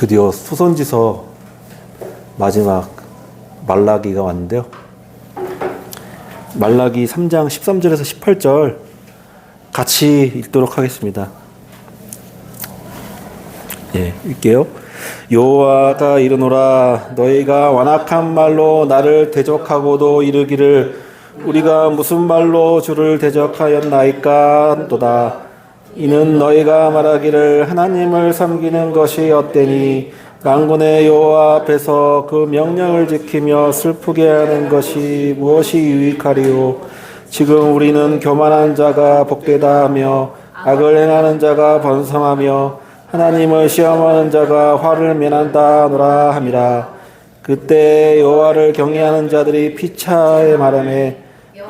드디어 수선지서 마지막 말라기가 왔는데요. 말라기 3장 13절에서 18절 같이 읽도록 하겠습니다. 읽게요. 여호와가 이르노라, 너희가 완악한 말로 나를 대적하고도 이르기를 우리가 무슨 말로 주를 대적하였나이까 한도다. 이는 너희가 말하기를 하나님을 섬기는 것이 어때니 만군의 여호와 앞에서 그 명령을 지키며 슬프게 하는 것이 무엇이 유익하리요. 지금 우리는 교만한 자가 복되다 하며 악을 행하는 자가 번성하며 하나님을 시험하는 자가 화를 면한다 하노라 함이라. 그때 여호와를 경외하는 자들이 피차에 말하매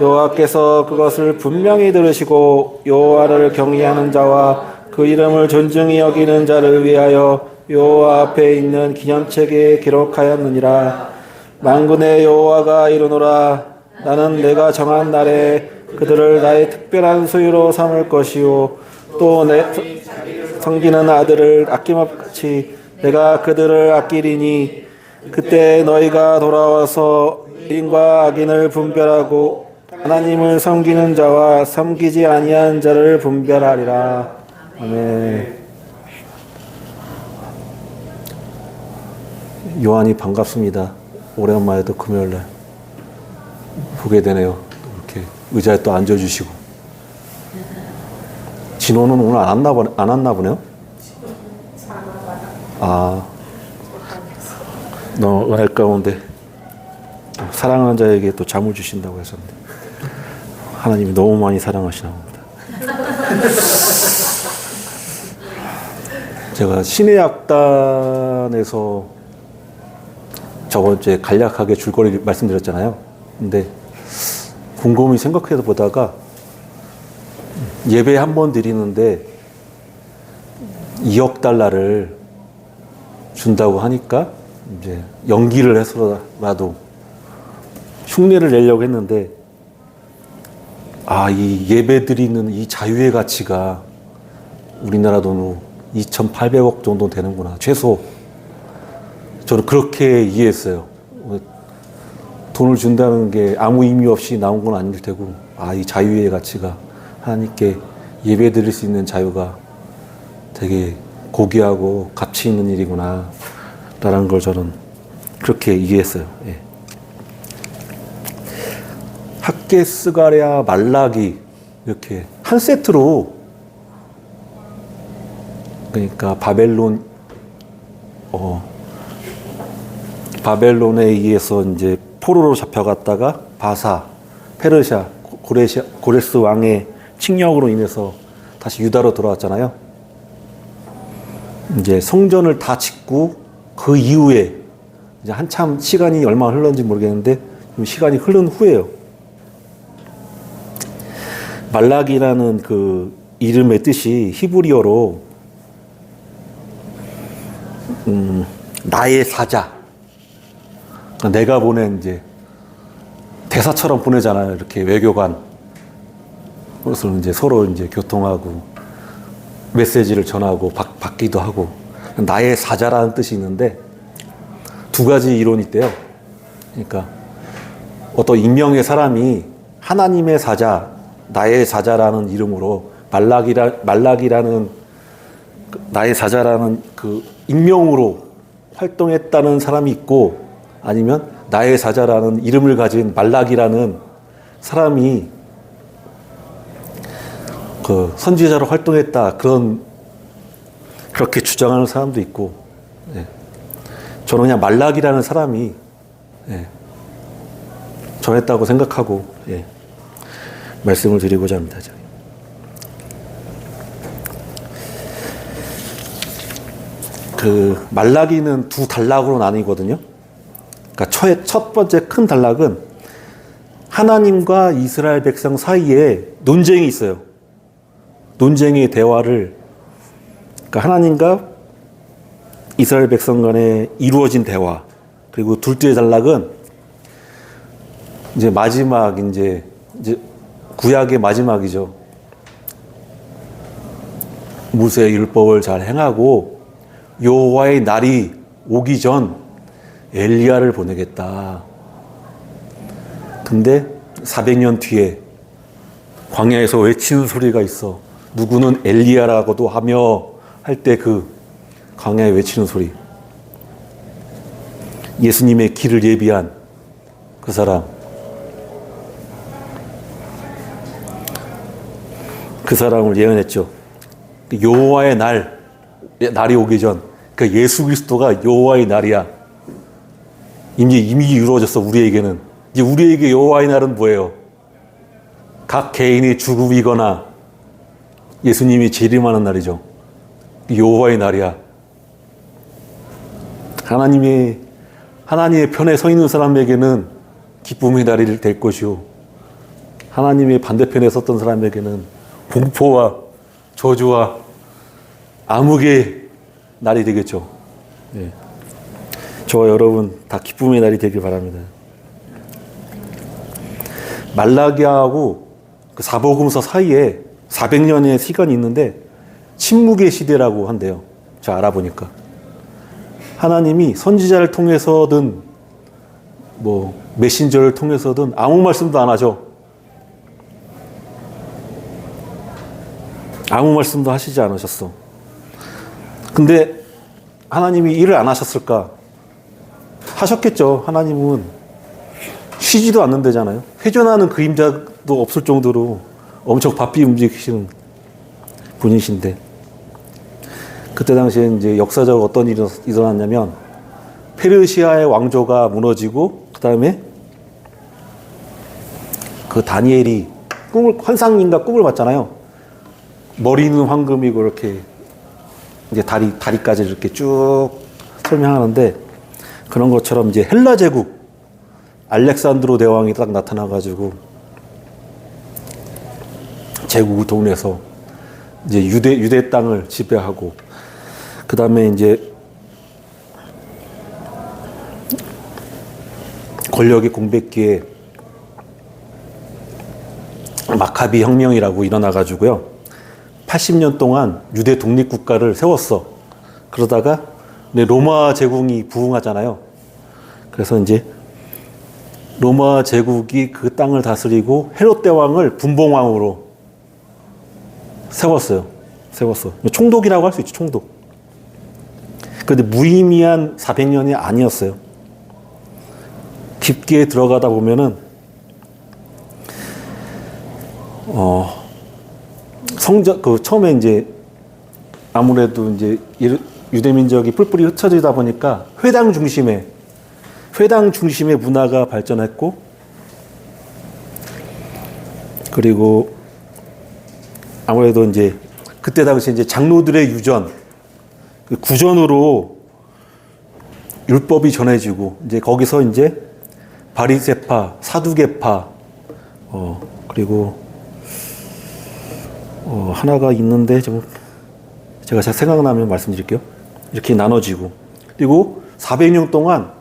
여호와께서 그것을 분명히 들으시고 여호와를 경외하는 자와 그 이름을 존중히 여기는 자를 위하여 여호와 앞에 있는 기념책에 기록하였느니라. 만군의 여호와가 이르노라, 나는 내가 정한 날에 그들을 나의 특별한 소유로 삼을 것이요 또 내 섬기는 아들을 아낌없이 내가 그들을 아끼리니 그때 너희가 돌아와서 인과 악인을 분별하고 하나님을 섬기는 자와 섬기지 아니한 자를 분별하리라. 아멘. 요한이 반갑습니다. 오랜만에 또 금요일날 보게 되네요. 이렇게 의자에 또 앉아주시고. 진호는 오늘 안 왔나 보네요? 너의 가운데 사랑하는 자에게 또 잠을 주신다고 하셨는데 하나님이 너무 많이 사랑하시나 봅니다. 제가 신의 약단에서 저번 주에 간략하게 줄거리 말씀드렸잖아요. 근데 곰곰이 생각해서 보다가 예배 한 번 드리는데 2억 달러를 준다고 하니까 이제 연기를 해서라도 흉내를 내려고 했는데 이 예배 드리는 이 자유의 가치가 우리나라 돈으로 2,800억 정도 되는구나. 최소. 저는 그렇게 이해했어요. 돈을 준다는 게 아무 의미 없이 나온 건 아닐 테고, 이 자유의 가치가 하나님께 예배 드릴 수 있는 자유가 되게 고귀하고 가치 있는 일이구나. 라는 걸 저는 그렇게 이해했어요. 학개스가랴 말라기 이렇게 한 세트로, 그러니까 바벨론에 의해서 이제 포로로 잡혀갔다가 바사, 페르시아, 고레스 왕의 칙령으로 인해서 다시 유다로 돌아왔잖아요. 이제 성전을 다 짓고 그 이후에 이제 한참 시간이 얼마나 흘렀는지 모르겠는데 좀 시간이 흐른 후에요. 말라기라는 그 이름의 뜻이 히브리어로 나의 사자. 내가 보낸 이제 대사처럼 보내잖아요. 이렇게 외교관. 그래서 이제 서로 이제 교통하고 메시지를 전하고 받기도 하고. 나의 사자라는 뜻이 있는데 두 가지 이론이 있대요. 그러니까 어떤 익명의 사람이 하나님의 사자, 나의 사자라는 이름으로 말라기라는 나의 사자라는 그 익명으로 활동했다는 사람이 있고, 아니면 나의 사자라는 이름을 가진 말라기라는 사람이 그 선지자로 활동했다, 그렇게 주장하는 사람도 있고, 저는 그냥 말라기라는 사람이 전했다고 생각하고 말씀을 드리고자 합니다. 그 말라기는 두 단락으로 나뉘거든요. 그러니까 첫 번째 큰 단락은 하나님과 이스라엘 백성 사이에 논쟁이 있어요. 논쟁의 대화를, 그러니까 하나님과 이스라엘 백성 간에 이루어진 대화. 그리고 둘째 단락은 이제 마지막, 이제 구약의 마지막이죠. 모세의 율법을 잘 행하고 여호와의 날이 오기 전 엘리야를 보내겠다. 근데 400년 뒤에 광야에서 외치는 소리가 있어. 누구는 엘리야라고도 하며 할 때 그 광야에 외치는 소리. 예수님의 길을 예비한 그 사람. 그 사람을 예언했죠. 여호와의 날이 오기 전, 그 예수 그리스도가 여호와의 날이야. 이미 이루어졌어. 우리에게는. 이제 우리에게 여호와의 날은 뭐예요? 각 개인의 죽음이거나 예수님이 재림하는 날이죠. 여호와의 날이야. 하나님의 편에 서 있는 사람에게는 기쁨의 날이 될 것이요, 하나님의 반대편에 섰던 사람에게는 공포와 저주와 암흑의 날이 되겠죠. 네. 저와 여러분 다 기쁨의 날이 되길 바랍니다. 말라기하고 그 사복음서 사이에 400년의 시간이 있는데 침묵의 시대라고 한대요. 제가 알아보니까 하나님이 선지자를 통해서든 뭐 메신저를 통해서든 아무 말씀도 안 하죠. 아무 말씀도 하시지 않으셨어. 근데 하나님이 일을 안 하셨을까? 하셨겠죠. 하나님은 쉬지도 않는다잖아요. 회전하는 그림자도 없을 정도로 엄청 바삐 움직이시는 분이신데, 그때 당시에 이제 역사적으로 어떤 일이 일어났냐면, 페르시아의 왕조가 무너지고, 그 다음에 그 다니엘이 환상인가 꿈을 봤잖아요. 머리는 황금이고, 이렇게 이제 다리까지 이렇게 쭉 설명하는데, 그런 것처럼 이제 헬라 제국, 알렉산드로 대왕이 딱 나타나가지고 제국을 동원해서 이제 유대 땅을 지배하고, 그 다음에 이제 권력의 공백기에 마카비 혁명이라고 일어나가지고요, 80년 동안 유대 독립국가를 세웠어. 그러다가 로마 제국이 부흥하잖아요. 그래서 이제 로마 제국이 그 땅을 다스리고 헤롯 대왕을 분봉왕으로 세웠어. 총독이라고 할 수 있죠, 총독. 그런데 무의미한 400년이 아니었어요. 깊게 들어가다 보면은 처음에 이제 아무래도 이제 유대 민족이 뿔뿔이 흩어지다 보니까 회당 중심의 문화가 발전했고, 그리고 아무래도 이제 그때 당시 이제 장로들의 구전으로 율법이 전해지고, 이제 거기서 이제 바리새파, 사두개파, 그리고 하나가 있는데 제가 생각나면 말씀드릴게요. 이렇게 나눠지고, 그리고 400년 동안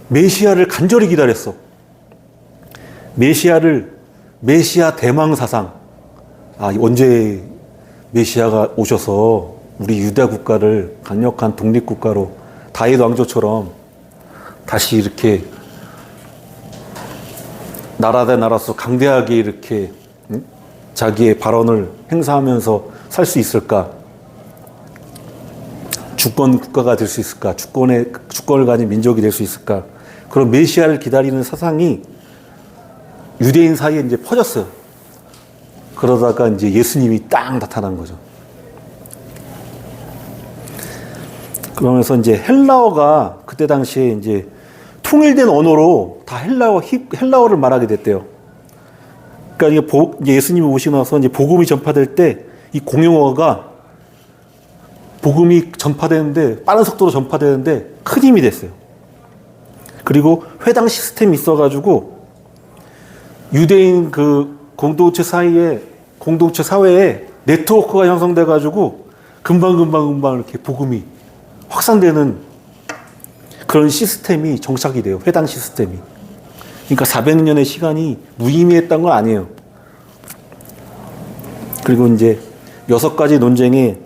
메시아를 간절히 기다렸어. 메시아 대망 사상. 언제 메시아가 오셔서 우리 유다 국가를 강력한 독립 국가로 다윗 왕조처럼 다시 이렇게 나라 대 나라서 강대하게 이렇게 자기의 발언을 행사하면서 살 수 있을까? 주권 국가가 될 수 있을까? 주권을 가진 민족이 될 수 있을까? 그런 메시아를 기다리는 사상이 유대인 사이에 이제 퍼졌어요. 그러다가 이제 예수님이 딱 나타난 거죠. 그러면서 이제 헬라어가 그때 당시에 이제 통일된 언어로 다 헬라어를 말하게 됐대요. 그러니까 이제 예수님이 오시고 나서 이제 복음이 전파될 때 이 공용어가 복음이 전파되는데, 빠른 속도로 전파되는데 큰 힘이 됐어요. 그리고 회당 시스템이 있어가지고 유대인 그 공동체 사회에 네트워크가 형성돼가지고 금방 이렇게 복음이 확산되는 그런 시스템이 정착이 돼요. 회당 시스템이. 그러니까 400년의 시간이 무의미했던 건 아니에요. 그리고 이제 6가지 논쟁에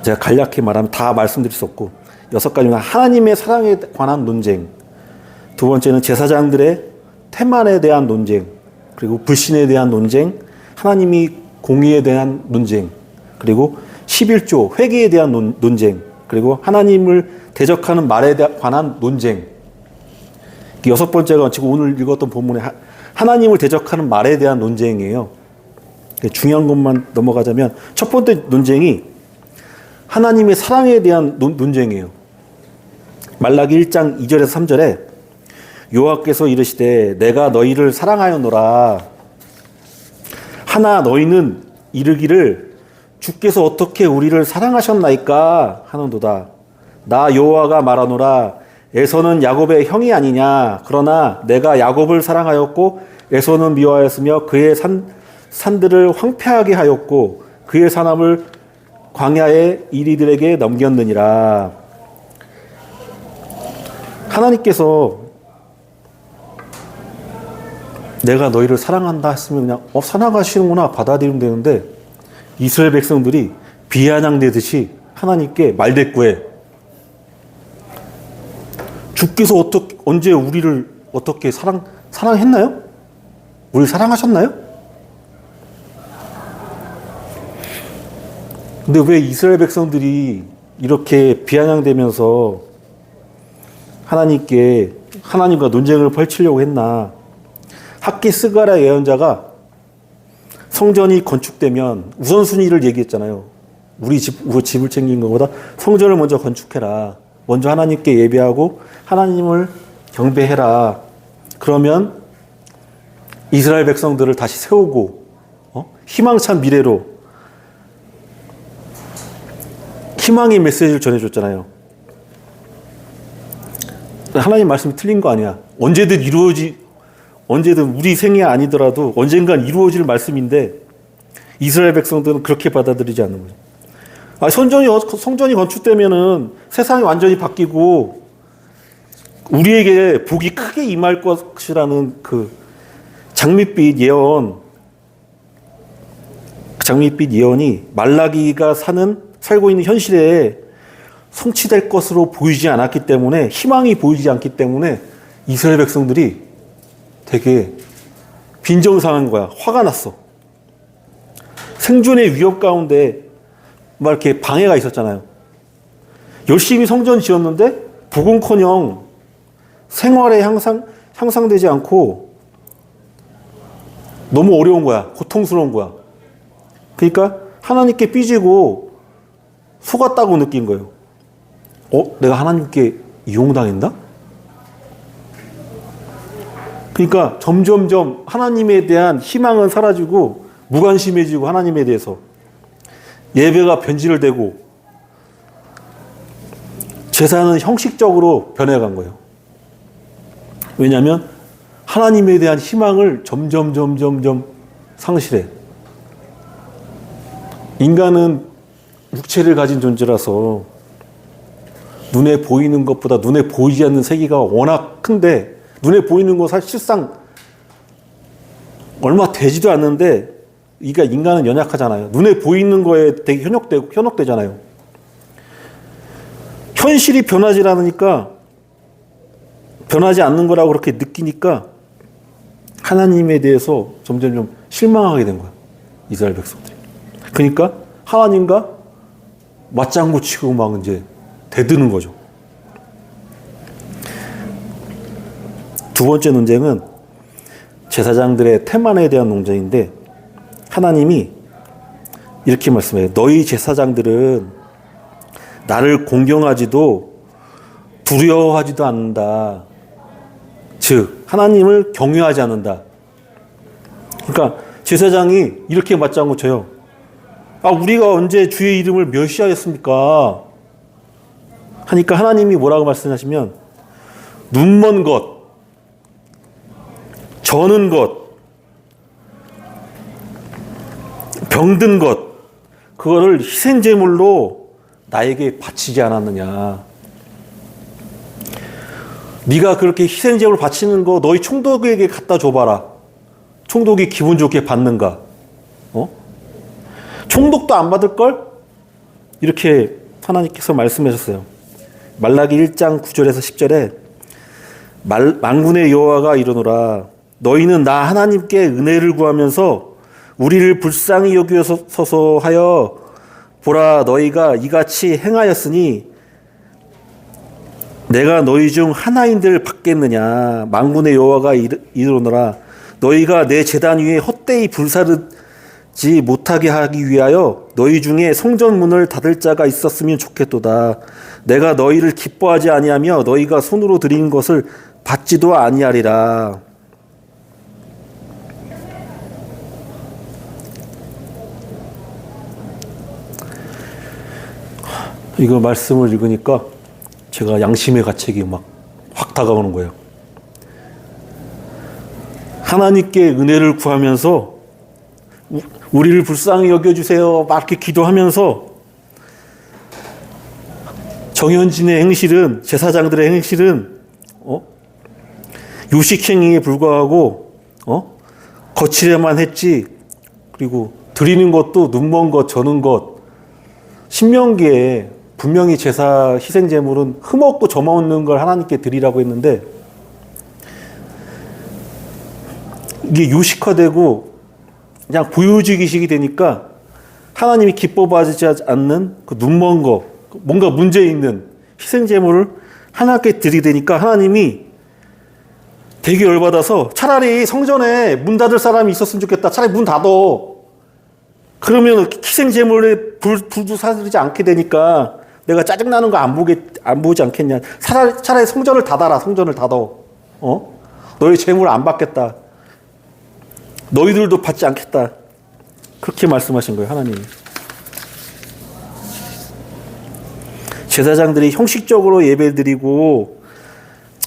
제가 간략히 말하면 다 말씀드릴 수 없고 6가지는 하나님의 사랑에 관한 논쟁, 두 번째는 제사장들의 태만에 대한 논쟁, 그리고 불신에 대한 논쟁, 하나님이 공의에 대한 논쟁, 그리고 11조 회개에 대한 논쟁, 그리고 하나님을 대적하는 말에 관한 논쟁. 6번째가 지금 오늘 읽었던 본문에 하나님을 대적하는 말에 대한 논쟁이에요. 중요한 것만 넘어가자면 첫 번째 논쟁이 하나님의 사랑에 대한 논쟁이에요. 말라기 1장 2절에서 3절에 여호와께서 이르시되 내가 너희를 사랑하였노라. 하나 너희는 이르기를 주께서 어떻게 우리를 사랑하셨나이까 하는도다. 나 여호와가 말하노라. 에서는 야곱의 형이 아니냐. 그러나 내가 야곱을 사랑하였고 에서는 미워하였으며 그의 산들을 황폐하게 하였고 그의 사람을 광야의 이리들에게 넘겼느니라. 하나님께서 내가 너희를 사랑한다 했으면 그냥 사랑하시는구나 받아들이면 되는데 이스라엘 백성들이 비아냥대듯이 하나님께 말대꾸해. 주께서 언제 우리를 어떻게 사랑했나요? 우리 사랑하셨나요? 근데 왜 이스라엘 백성들이 이렇게 비아냥대면서 하나님과 논쟁을 펼치려고 했나? 학기 스가랴 예언자가 성전이 건축되면 우선순위를 얘기했잖아요. 우리 집을 챙긴 것보다 성전을 먼저 건축해라. 먼저 하나님께 예배하고 하나님을 경배해라. 그러면 이스라엘 백성들을 다시 세우고 희망찬 미래로 희망의 메시지를 전해줬잖아요. 하나님 말씀이 틀린 거 아니야. 언제든 우리 생이 아니더라도 언젠간 이루어질 말씀인데 이스라엘 백성들은 그렇게 받아들이지 않는 거죠. 성전이 건축되면은 세상이 완전히 바뀌고 우리에게 복이 크게 임할 것이라는 그 장밋빛 예언이 말라기가 살고 있는 현실에 성취될 것으로 보이지 않았기 때문에, 희망이 보이지 않기 때문에 이스라엘 백성들이 되게 빈정상한 거야. 화가 났어. 생존의 위협 가운데 막 이렇게 방해가 있었잖아요. 열심히 성전 지었는데 복음커녕 생활에 향상되지 않고 너무 어려운 거야. 고통스러운 거야. 그러니까 하나님께 삐지고 속았다고 느낀 거예요. 내가 하나님께 이용당했나? 그러니까 점점점 하나님에 대한 희망은 사라지고 무관심해지고 하나님에 대해서 예배가 변질되고 제사는 형식적으로 변해간 거예요. 왜냐하면 하나님에 대한 희망을 점점 상실해. 인간은 육체를 가진 존재라서 눈에 보이는 것보다 눈에 보이지 않는 세계가 워낙 큰데 눈에 보이는 거 사실상 얼마 되지도 않는데 그러니까 인간은 연약하잖아요. 눈에 보이는 거에 되게 현혹되잖아요. 현실이 변하지 않으니까 변하지 않는 거라고 그렇게 느끼니까 하나님에 대해서 점점 실망하게 된 거야. 이스라엘 백성들이. 그러니까 하나님과 맞장구 치고 막 이제 대드는 거죠. 두 번째 논쟁은 제사장들의 태만에 대한 논쟁인데 하나님이 이렇게 말씀해요. 너희 제사장들은 나를 공경하지도 두려워하지도 않는다. 즉 하나님을 경외하지 않는다. 그러니까 제사장이 이렇게 맞장구 쳐요. 우리가 언제 주의 이름을 멸시하였습니까? 하니까 하나님이 뭐라고 말씀하시면 눈먼 것, 저는 것, 병든 것, 그거를 희생제물로 나에게 바치지 않았느냐. 네가 그렇게 희생제물 바치는 거 너희 총독에게 갖다 줘봐라. 총독이 기분 좋게 받는가? 총독도 안 받을걸? 이렇게 하나님께서 말씀하셨어요. 말라기 1장 9절에서 10절에 만군의 여호와가 이르노라 너희는 나 하나님께 은혜를 구하면서 우리를 불쌍히 여기소서 하여 보라 너희가 이같이 행하였으니 내가 너희 중 하나인들 받겠느냐. 만군의 여호와가 이르노라 너희가 내 제단 위에 헛되이 불사르지 못하게 하기 위하여 너희 중에 성전 문을 닫을 자가 있었으면 좋겠도다. 내가 너희를 기뻐하지 아니하며 너희가 손으로 드린 것을 받지도 아니하리라. 이거 말씀을 읽으니까 제가 양심의 가책이 막 확 다가오는 거예요. 하나님께 은혜를 구하면서 우리를 불쌍히 여겨주세요 막 이렇게 기도하면서 정현진의 행실은 제사장들의 행실은 요식행위에 불과하고 거칠에만 했지. 그리고 드리는 것도 눈먼 것 저는 것. 신명기에 분명히 제사 희생제물은 흠없고 점없는 걸 하나님께 드리라고 했는데 이게 요식화되고 그냥 보여주기식이 되니까 하나님이 기뻐하지 않는 그 눈먼 거, 뭔가 문제 있는 희생제물을 하나님께 드리되니까 하나님이 되게 열받아서 차라리 성전에 문 닫을 사람이 있었으면 좋겠다. 차라리 문 닫어. 그러면 희생제물에 불도 사들이지 않게 되니까 내가 짜증나는 거 안 보지 않겠냐. 차라리 성전을 닫아라. 성전을 닫어. 너희 제물 안 받겠다. 너희들도 받지 않겠다. 그렇게 말씀하신 거예요, 하나님이. 제사장들이 형식적으로 예배드리고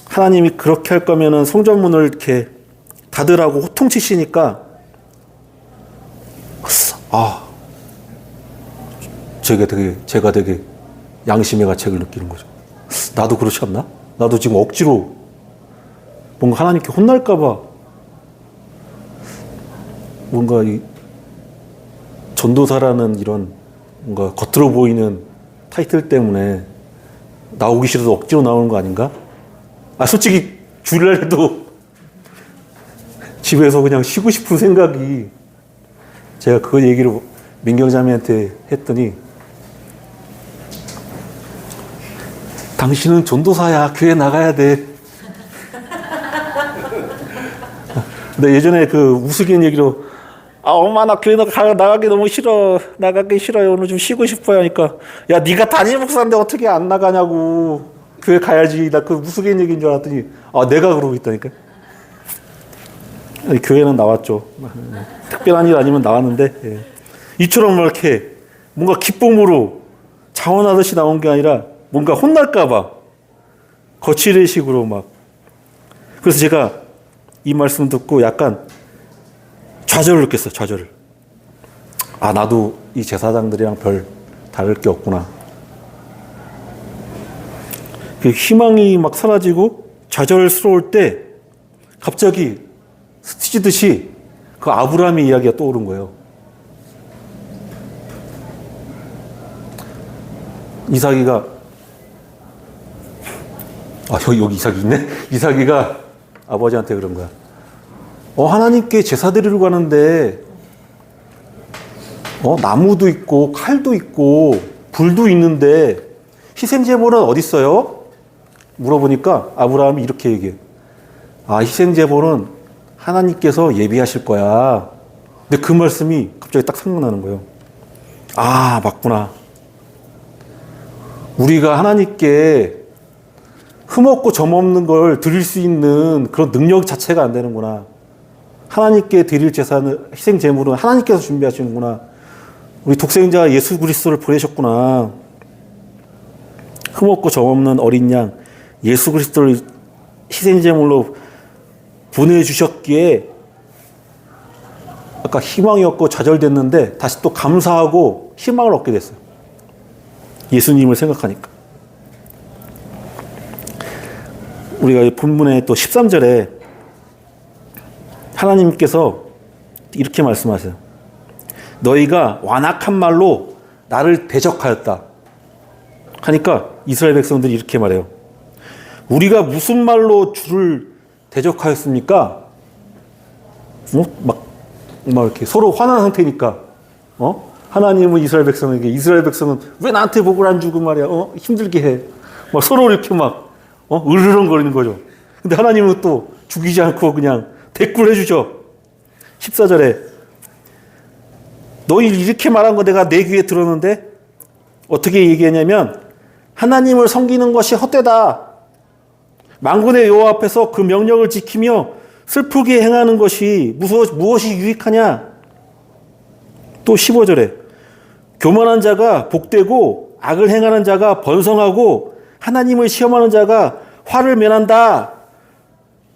하나님이 그렇게 할 거면은 성전문을 이렇게 닫으라고 호통치시니까 제가 되게 양심의 가책을 느끼는 거죠. 나도 그렇지 않나? 나도 지금 억지로 뭔가 하나님께 혼날까봐 뭔가 이 전도사라는 이런 뭔가 겉으로 보이는 타이틀 때문에 나오기 싫어서 억지로 나오는 거 아닌가? 솔직히 주일날에도 집에서 그냥 쉬고 싶은 생각이 제가 그 얘기를 민경자매한테 했더니 당신은 전도사야. 교회 나가야 돼. 근데 예전에 그 우스갯 얘기로 엄마 나 교회 나가기 너무 싫어. 나가기 싫어요. 오늘 좀 쉬고 싶어요. 하니까 야 네가 담임 목사인데 어떻게 안 나가냐고. 교회 가야지. 나 그 우스갯 얘기인 줄 알았더니 내가 그러고 있다니까. 교회는 나왔죠. 특별한 일 아니면 나왔는데 이처럼 이렇게 뭔가 기쁨으로 자원하듯이 나온 게 아니라 뭔가 혼날까봐 거칠의 식으로 막. 그래서 제가 이 말씀 듣고 약간 좌절을 느꼈어요. 좌절을. 나도 이 제사장들이랑 별 다를 게 없구나. 그 희망이 막 사라지고 좌절스러울 때 갑자기 스치듯이 그 아브라함의 이야기가 떠오른 거예요. 이삭이가 여기 이삭이 있네. 이삭이가 아버지한테 그런 거야. 하나님께 제사 드리러 가는데 나무도 있고 칼도 있고 불도 있는데 희생제물은 어디 있어요? 물어보니까 아브라함이 이렇게 얘기해. 희생제물은 하나님께서 예비하실 거야. 근데 그 말씀이 갑자기 딱 생각나는 거예요. 맞구나. 우리가 하나님께 흠없고 점없는 걸 드릴 수 있는 그런 능력 자체가 안 되는구나. 하나님께 드릴 제사는 희생 제물은 하나님께서 준비하시는구나. 우리 독생자 예수 그리스도를 보내셨구나. 흠없고 점없는 어린 양 예수 그리스도를 희생 제물로 보내주셨기에 아까 희망이 없고 좌절됐는데 다시 또 감사하고 희망을 얻게 됐어요. 예수님을 생각하니까. 우리가 본문의 또 13절에 하나님께서 이렇게 말씀하세요. 너희가 완악한 말로 나를 대적하였다. 하니까 이스라엘 백성들이 이렇게 말해요. 우리가 무슨 말로 주를 대적하였습니까? 막 이렇게 서로 화난 상태니까. 하나님은 이스라엘 백성에게, 이스라엘 백성은 왜 나한테 복을 안 주고 말이야? 힘들게 해. 막 서로 이렇게 으르렁거리는 거죠. 근데 하나님은 또 죽이지 않고 그냥 대꾸를 해주죠. 14절에 너희 이렇게 말한 거 내가 내 귀에 들었는데 어떻게 얘기했냐면 하나님을 섬기는 것이 헛되다. 만군의 여호와 앞에서 그 명령을 지키며 슬프게 행하는 것이 무엇이 유익하냐? 또 15절에 교만한 자가 복되고 악을 행하는 자가 번성하고 하나님을 시험하는 자가 화를 면한다.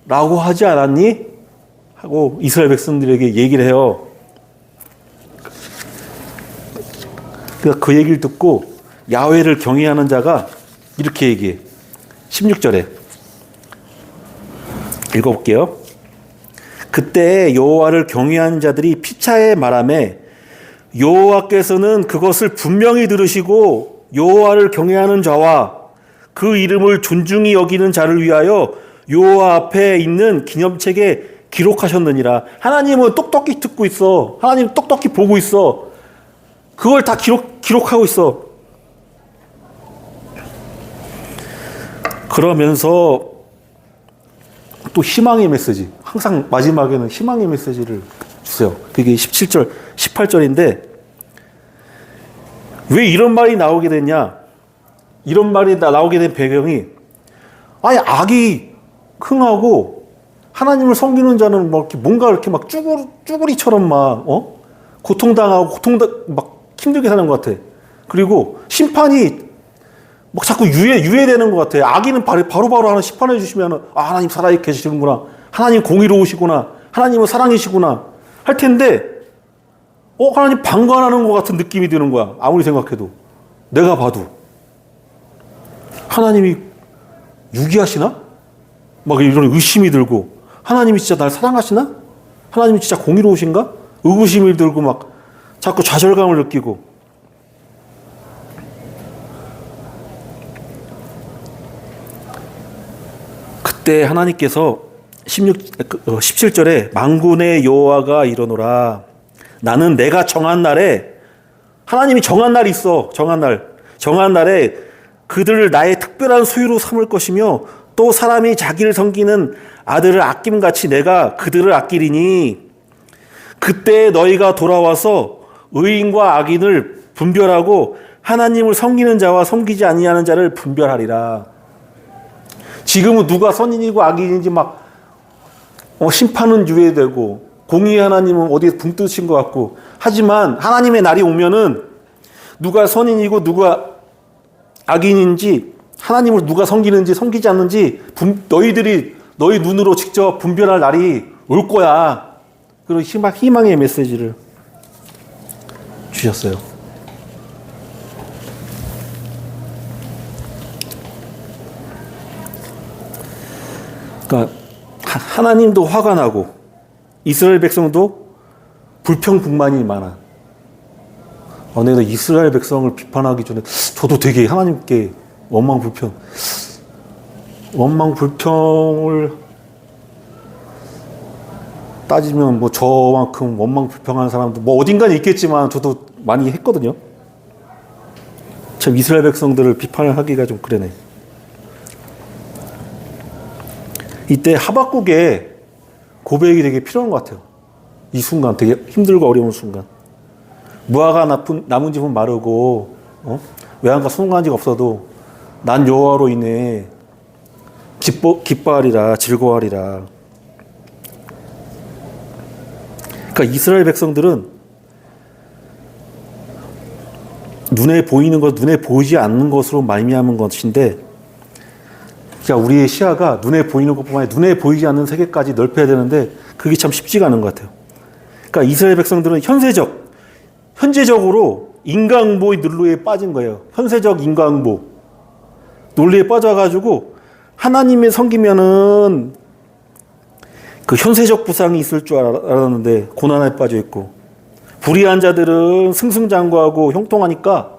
라고 하지 않았니? 하고 이스라엘 백성들에게 얘기를 해요. 그러니까 그 얘기를 듣고 야훼를 경외하는 자가 이렇게 얘기해. 16절에 읽어볼게요. 그때 여호와를 경외하는 자들이 피차에 말하매 여호와께서는 그것을 분명히 들으시고 여호와를 경외하는 자와 그 이름을 존중히 여기는 자를 위하여 여호와 앞에 있는 기념책에 기록하셨느니라. 하나님은 똑똑히 듣고 있어. 하나님 똑똑히 보고 있어. 그걸 다 기록하고 있어. 그러면서 또 희망의 메시지. 항상 마지막에는 희망의 메시지를 주세요. 그게 17절, 18절인데 왜 이런 말이 나오게 됐냐? 이런 말이 나오게 된 배경이 아니 악이 흥하고 하나님을 섬기는 자는 뭔가 이렇게 막 쭈구리처럼 고통당하고 막 힘들게 사는 것 같아. 그리고 심판이 막 자꾸 유예되는 것 같아. 악인은 바로바로 하나 심판해 주시면 하나님 살아 계시는구나. 하나님 공의로우시구나. 하나님은 사랑이시구나. 할 텐데 하나님 방관하는 것 같은 느낌이 드는 거야. 아무리 생각해도. 내가 봐도. 하나님이 유기하시나? 막 이런 의심이 들고 하나님이 진짜 날 사랑하시나? 하나님이 진짜 공의로우신가? 의구심이 들고 막 자꾸 좌절감을 느끼고 그때 하나님께서 17절에 만군의 여호와가 이러노라. 나는 내가 정한 날에 하나님이 정한 날이 있어. 정한 날에 그들을 나의 특별한 소유로 삼을 것이며 또 사람이 자기를 섬기는 아들을 아낌같이 내가 그들을 아끼리니 그때 너희가 돌아와서 의인과 악인을 분별하고 하나님을 섬기는 자와 섬기지 아니하는 자를 분별하리라. 지금은 누가 선인이고 악인인지 막 심판은 유예되고 공의의 하나님은 어디에 붕 뜨신 것 같고 하지만 하나님의 날이 오면은 누가 선인이고 누가 악인인지 하나님을 누가 섬기는지 섬기지 않는지 너희들이 너희 눈으로 직접 분별할 날이 올 거야. 그런 희망의 메시지를 주셨어요. 그러니까 하나님도 화가 나고 이스라엘 백성도 불평불만이 많아. 내가 이스라엘 백성을 비판하기 전에 저도 되게 하나님께 원망불평을 따지면 저만큼 원망불평하는 사람도 어딘가는 있겠지만 저도 많이 했거든요. 참 이스라엘 백성들을 비판을 하기가 좀 그러네. 이때 하박국의 고백이 되게 필요한 것 같아요. 이 순간 되게 힘들고 어려운 순간. 무화과 나무 짚은 마르고 외양과 송아지가 없어도 난 여호와로 인해 기뻐하리라 즐거워하리라. 그러니까 이스라엘 백성들은 눈에 보이는 것, 눈에 보이지 않는 것으로 말미암은 것인데, 그러니까 우리의 시야가 눈에 보이는 것뿐만 아니라 눈에 보이지 않는 세계까지 넓혀야 되는데 그게 참 쉽지가 않은 것 같아요. 그러니까 이스라엘 백성들은 현재적으로 인과응보의 논리에 빠진 거예요. 현세적 인과응보 논리에 빠져가지고 하나님의 섬기면은 그 현세적 부상이 있을 줄 알았는데 고난에 빠져 있고 불의한 자들은 승승장구하고 형통하니까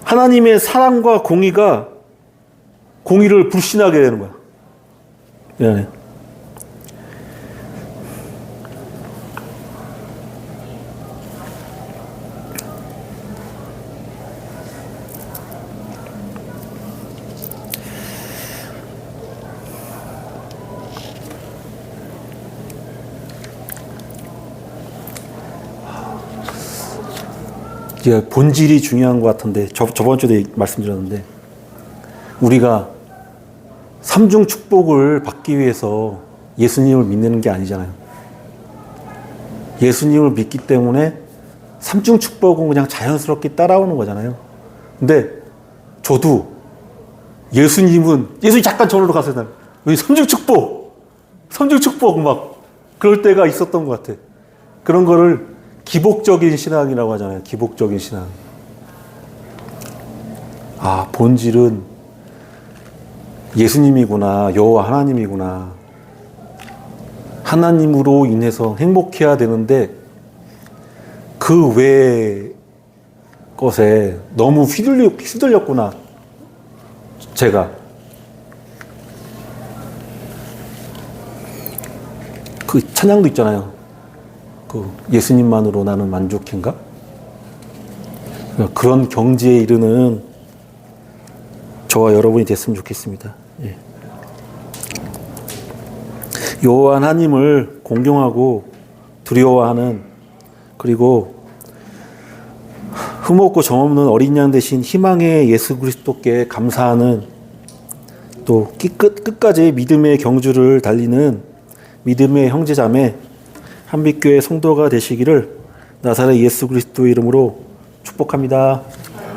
하나님의 사랑과 공의를 불신하게 되는 거야. 미안해. 본질이 중요한 것 같은데 저번 주에 말씀드렸는데 우리가 삼중 축복을 받기 위해서 예수님을 믿는 게 아니잖아요. 예수님을 믿기 때문에 삼중 축복은 그냥 자연스럽게 따라오는 거잖아요. 근데 저도 예수님 잠깐 저리로 가세요. 삼중 축복 막 그럴 때가 있었던 것 같아. 그런 거를 기복적인 신앙이라고 하잖아요. 기복적인 신앙. 본질은 예수님이구나. 여호와 하나님이구나. 하나님으로 인해서 행복해야 되는데 그 외의 것에 너무 휘둘렸구나. 제가. 그 찬양도 있잖아요. 예수님만으로 나는 만족인가? 그런 경지에 이르는 저와 여러분이 됐으면 좋겠습니다. 예. 여호와 하나님을 공경하고 두려워하는, 그리고 흠없고 정없는 어린 양 대신 희망의 예수 그리스도께 감사하는, 또 끝까지 믿음의 경주를 달리는 믿음의 형제자매 한빛교회 성도가 되시기를 나사렛 예수 그리스도의 이름으로 축복합니다.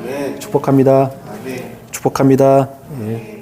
아멘. 축복합니다. 아멘. 축복합니다. 예.